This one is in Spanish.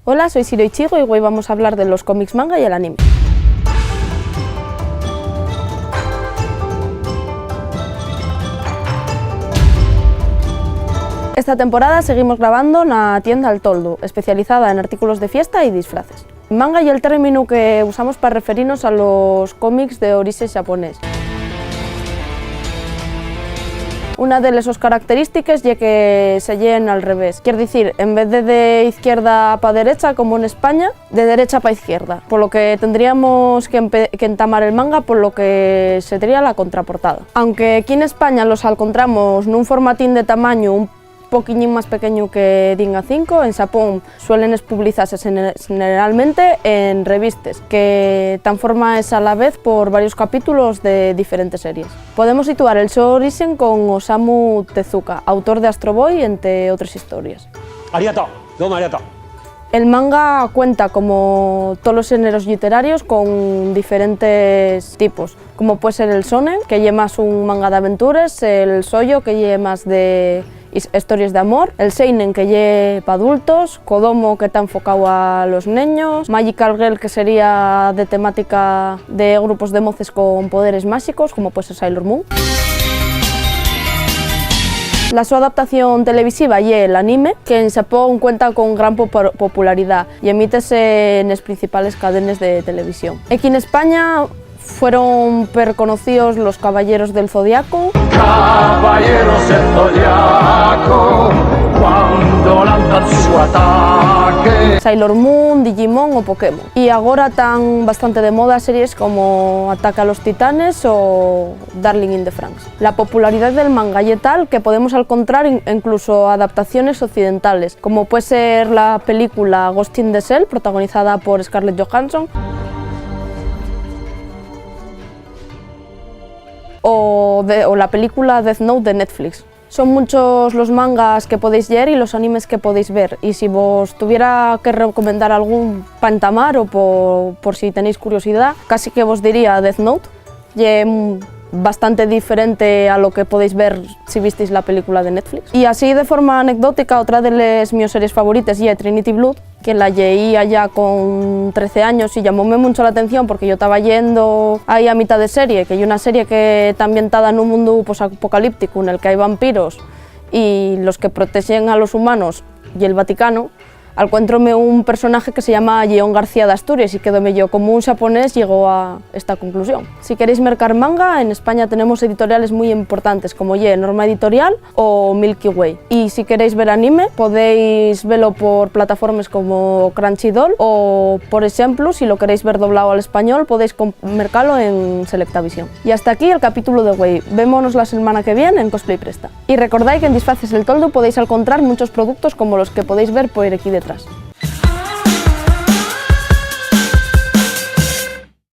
Hola, soy Shiro Ichigo y hoy vamos a hablar de los cómics manga y el anime. Esta temporada seguimos grabando en la tienda El Toldo, especializada en artículos de fiesta y disfraces. Manga y el término que usamos para referirnos a los cómics de origen japonés. Una de las características es que se leen al revés, quiere decir, en vez de izquierda para derecha como en España, de derecha para izquierda, por lo que tendríamos que entamar el manga por lo que sería la contraportada. Aunque aquí en España los encontramos en un formatín de tamaño un poquillín más pequeño que DIN A5, en Japón suelen publicarse generalmente en revistas, que tan forma es a la vez por varios capítulos de diferentes series. Podemos situar el seu origen con Osamu Tezuka, autor de Astro Boy, entre otras historias. Arigato, domo arigato. El manga cuenta, como todos los géneros literarios, con diferentes tipos, como puede ser el shonen, que lleva más un manga de aventuras, el shoujo, que lleva más de historias de amor, el seinen, que lleva para adultos, Kodomo, que está enfocado a los niños, Magical Girl, que sería de temática de grupos de moces con poderes mágicos, como puede ser Sailor Moon. La su adaptación televisiva y el anime, que en Japón cuenta con gran popularidad y emítese en las principales cadenas de televisión. Aquí en España fueron reconocidos los Caballeros del Zodiaco, Caballeros del Zodiaco, cuando lanzan su ataque, Sailor Moon, Digimon o Pokémon. Y ahora están bastante de moda series como Ataque a los Titanes o Darling in the Franxx. La popularidad del manga es tal que podemos encontrar incluso adaptaciones occidentales, como puede ser la película Ghost in the Shell, protagonizada por Scarlett Johansson, o la película Death Note de Netflix. Son muchos los mangas que podéis leer y los animes que podéis ver, y si vos tuviera que recomendar algún para entamar o por si tenéis curiosidad, casi que vos diría Death Note, y bastante diferente a lo que podéis ver si visteis la película de Netflix. Y así, de forma anecdótica, otra de las mis series favoritas es Trinity Blood, que la leí allá con 13 años y llamóme mucho la atención porque yo estaba yendo ahí a mitad de serie, que hay una serie que está ambientada en un mundo posapocalíptico en el que hay vampiros y los que protegen a los humanos y el Vaticano. Encuentróme un personaje que se llama Lleón García de Asturias y quedóme yo como un japonés llegó a esta conclusión. Si queréis mercar manga, en España tenemos editoriales muy importantes como Norma Editorial o Milky Way. Y si queréis ver anime, podéis verlo por plataformas como Crunchyroll o, por ejemplo, si lo queréis ver doblado al español, podéis mercarlo en Selectavision. Y hasta aquí el capítulo de hoy. Vémonos la semana que viene en Cosplay Presta. Y recordad que en Disfraces El Toldo podéis encontrar muchos productos como los que podéis ver por aquí detrás.